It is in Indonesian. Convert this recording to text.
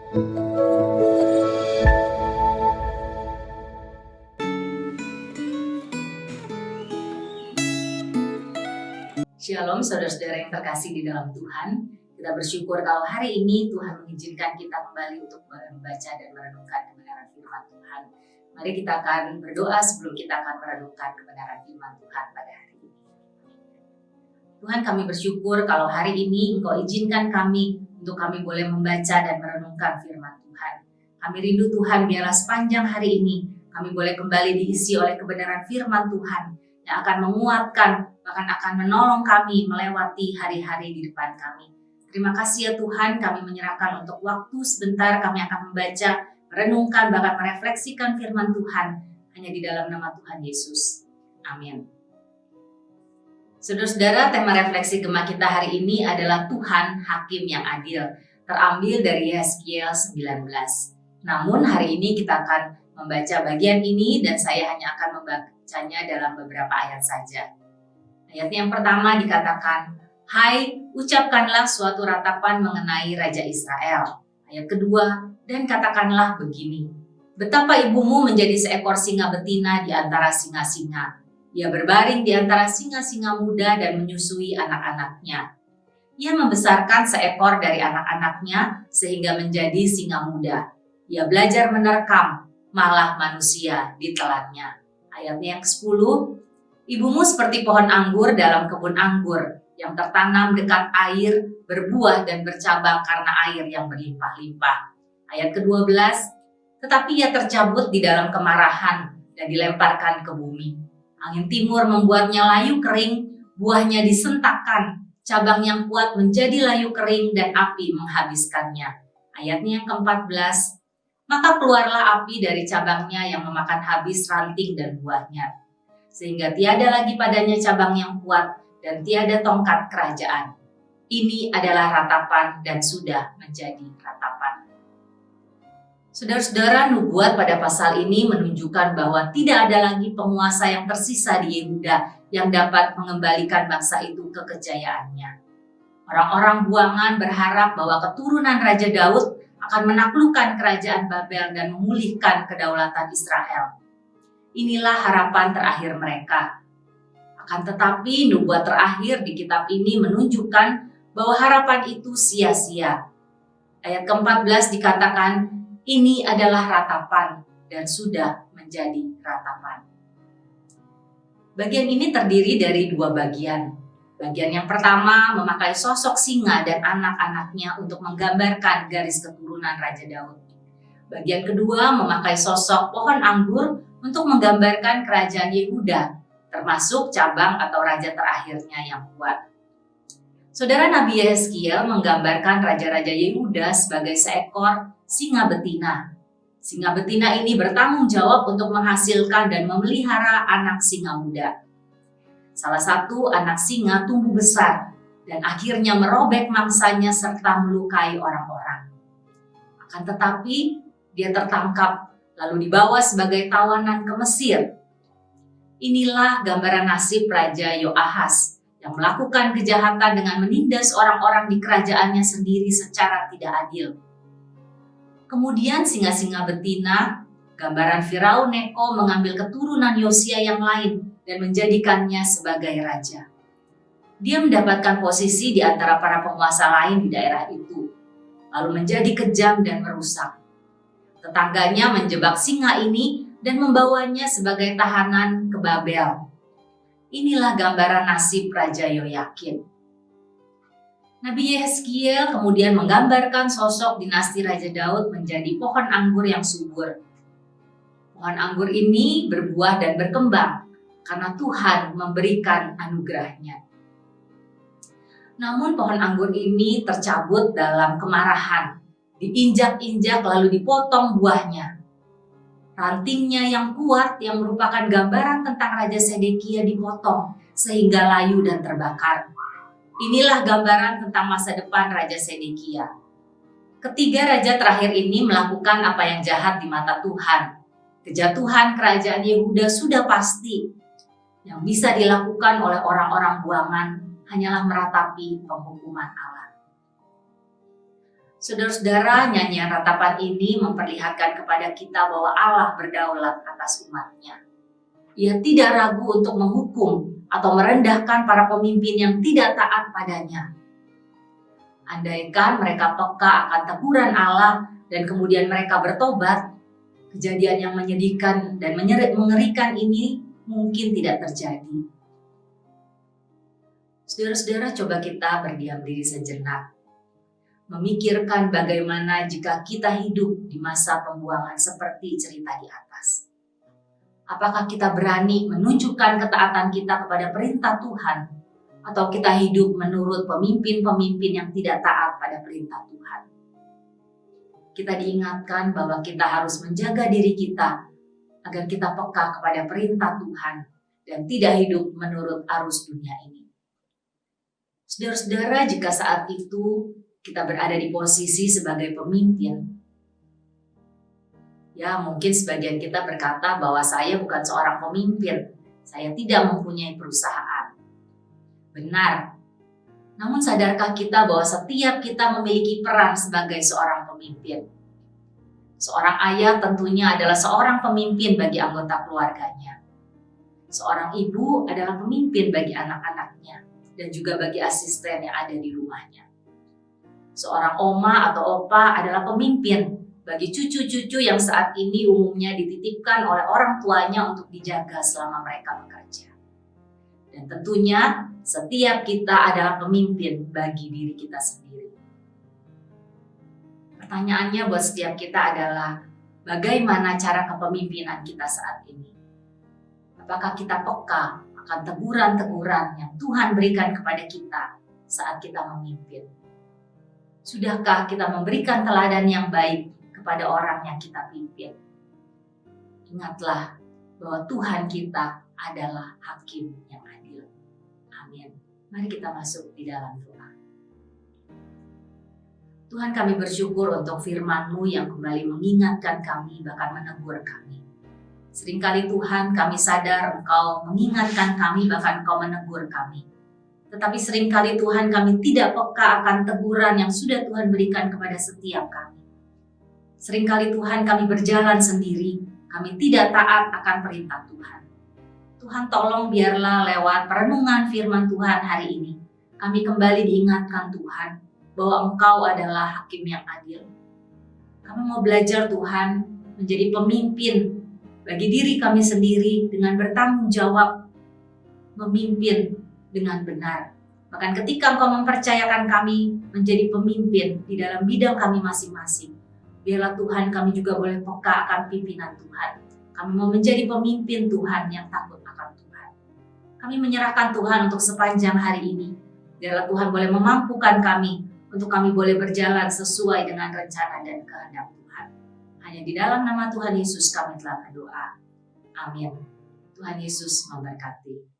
Shalom saudara-saudara yang terkasih di dalam Tuhan. Kita bersyukur kalau hari ini Tuhan mengizinkan kita kembali untuk membaca dan merenungkan kebenaran firman Tuhan. Mari kita akan berdoa sebelum kita akan merenungkan kebenaran firman Tuhan pada hari ini. Tuhan, kami bersyukur kalau hari ini Engkau izinkan kami untuk kami boleh membaca dan merenungkan firman Tuhan. Kami rindu Tuhan biarlah sepanjang hari ini kami boleh kembali diisi oleh kebenaran firman Tuhan yang akan menguatkan, bahkan akan menolong kami melewati hari-hari di depan kami. Terima kasih ya Tuhan, kami menyerahkan untuk waktu sebentar kami akan membaca, merenungkan, bahkan merefleksikan firman Tuhan hanya di dalam nama Tuhan Yesus. Amin. Saudara-saudara, tema refleksi Gema kita hari ini adalah Tuhan Hakim yang Adil, terambil dari Yeskiel 19. Namun hari ini kita akan membaca bagian ini dan saya hanya akan membacanya dalam beberapa ayat saja. Ayat yang pertama dikatakan, "Hai, ucapkanlah suatu ratapan mengenai Raja Israel." Ayat kedua, "Dan katakanlah begini, betapa ibumu menjadi seekor singa betina di antara singa-singa. Ia berbaring di antara singa-singa muda dan menyusui anak-anaknya. Ia membesarkan seekor dari anak-anaknya sehingga menjadi singa muda. Ia belajar menerkam, malah manusia ditelannya." Ayatnya yang ke-10, "Ibumu seperti pohon anggur dalam kebun anggur yang tertanam dekat air, berbuah dan bercabang karena air yang berlimpah-limpah." Ayat ke-12, "Tetapi ia tercabut di dalam kemarahan dan dilemparkan ke bumi. Angin timur membuatnya layu kering, buahnya disentakkan, cabang yang kuat menjadi layu kering dan api menghabiskannya." Ayatnya yang ke-14, "Maka keluarlah api dari cabangnya yang memakan habis ranting dan buahnya, sehingga tiada lagi padanya cabang yang kuat dan tiada tongkat kerajaan. Ini adalah ratapan dan sudah menjadi ratapan." Saudara-saudara, nubuat pada pasal ini menunjukkan bahwa tidak ada lagi penguasa yang tersisa di Yehuda yang dapat mengembalikan bangsa itu ke kejayaannya. Orang-orang buangan berharap bahwa keturunan Raja Daud akan menaklukkan kerajaan Babel dan memulihkan kedaulatan Israel. Inilah harapan terakhir mereka. Akan tetapi nubuat terakhir di kitab ini menunjukkan bahwa harapan itu sia-sia. Ayat ke-14 dikatakan, "Ini adalah ratapan dan sudah menjadi ratapan." Bagian ini terdiri dari dua bagian. Bagian yang pertama memakai sosok singa dan anak-anaknya untuk menggambarkan garis keturunan Raja Daud. Bagian kedua memakai sosok pohon anggur untuk menggambarkan kerajaan Yehuda, termasuk cabang atau raja terakhirnya yang kuat. Saudara, Nabi Yeskiel menggambarkan raja-raja Yehuda sebagai seekor singa betina. Singa betina ini bertanggung jawab untuk menghasilkan dan memelihara anak singa muda. Salah satu anak singa tumbuh besar dan akhirnya merobek mangsanya serta melukai orang-orang. Akan tetapi dia tertangkap lalu dibawa sebagai tawanan ke Mesir. Inilah gambaran nasib Raja Yoahas yang melakukan kejahatan dengan menindas orang-orang di kerajaannya sendiri secara tidak adil. Kemudian singa-singa betina, gambaran Firaun Neko mengambil keturunan Yosia yang lain dan menjadikannya sebagai raja. Dia mendapatkan posisi di antara para penguasa lain di daerah itu, lalu menjadi kejam dan merusak. Tetangganya menjebak singa ini dan membawanya sebagai tahanan ke Babel. Inilah gambaran nasib Raja Yoyakin. Nabi Yeskiel kemudian menggambarkan sosok dinasti Raja Daud menjadi pohon anggur yang subur. Pohon anggur ini berbuah dan berkembang karena Tuhan memberikan anugerahnya. Namun pohon anggur ini tercabut dalam kemarahan, diinjak-injak lalu dipotong buahnya. Rantingnya yang kuat yang merupakan gambaran tentang Raja Sedekia dipotong sehingga layu dan terbakar. Inilah gambaran tentang masa depan Raja Sedekia. Ketiga raja terakhir ini melakukan apa yang jahat di mata Tuhan. Kejatuhan kerajaan Yehuda sudah pasti. Yang bisa dilakukan oleh orang-orang buangan hanyalah meratapi penghukuman Allah. Saudara-saudara, nyanyian ratapan ini memperlihatkan kepada kita bahwa Allah berdaulat atas umat-Nya. Ia tidak ragu untuk menghukum atau merendahkan para pemimpin yang tidak taat padanya. Andaikan mereka peka akan teguran Allah dan kemudian mereka bertobat, kejadian yang menyedihkan dan mengerikan ini mungkin tidak terjadi. Saudara-saudara, coba kita berdiam diri sejenak, memikirkan bagaimana jika kita hidup di masa pembuangan seperti cerita di atas. Apakah kita berani menunjukkan ketaatan kita kepada perintah Tuhan, atau kita hidup menurut pemimpin-pemimpin yang tidak taat pada perintah Tuhan? Kita diingatkan bahwa kita harus menjaga diri kita agar kita peka kepada perintah Tuhan dan tidak hidup menurut arus dunia ini. Saudara-saudara, jika saat itu kita berada di posisi sebagai pemimpin, ya mungkin sebagian kita berkata bahwa saya bukan seorang pemimpin, saya tidak mempunyai perusahaan. Benar, namun sadarkah kita bahwa setiap kita memiliki peran sebagai seorang pemimpin? Seorang ayah tentunya adalah seorang pemimpin bagi anggota keluarganya. Seorang ibu adalah pemimpin bagi anak-anaknya dan juga bagi asisten yang ada di rumahnya. Seorang oma atau opa adalah pemimpin bagi cucu-cucu yang saat ini umumnya dititipkan oleh orang tuanya untuk dijaga selama mereka bekerja. Dan tentunya setiap kita adalah pemimpin bagi diri kita sendiri. Pertanyaannya buat setiap kita adalah, bagaimana cara kepemimpinan kita saat ini? Apakah kita peka akan teguran-teguran yang Tuhan berikan kepada kita saat kita memimpin? Sudahkah kita memberikan teladan yang baik kepada orang yang kita pimpin? Ingatlah bahwa Tuhan kita adalah hakim yang adil. Amin. Mari kita masuk di dalam doa. Tuhan, kami bersyukur untuk firman-Mu yang kembali mengingatkan kami, bahkan menegur kami. Seringkali Tuhan, kami sadar Engkau mengingatkan kami, bahkan Engkau menegur kami. Tetapi seringkali Tuhan, kami tidak peka akan teguran yang sudah Tuhan berikan kepada setiap kami. Seringkali Tuhan, kami berjalan sendiri, kami tidak taat akan perintah Tuhan. Tuhan, tolong biarlah lewat perenungan firman Tuhan hari ini, kami kembali diingatkan Tuhan, bahwa Engkau adalah hakim yang adil. Kami mau belajar Tuhan, menjadi pemimpin bagi diri kami sendiri dengan bertanggung jawab, memimpin dengan benar. Bahkan ketika Engkau mempercayakan kami menjadi pemimpin di dalam bidang kami masing-masing, biarlah Tuhan kami juga boleh peka akan pimpinan Tuhan. Kami mau menjadi pemimpin Tuhan yang takut akan Tuhan. Kami menyerahkan Tuhan untuk sepanjang hari ini. Biarlah Tuhan boleh memampukan kami untuk kami boleh berjalan sesuai dengan rencana dan kehendak Tuhan. Hanya di dalam nama Tuhan Yesus kami telah berdoa. Amin. Tuhan Yesus memberkati.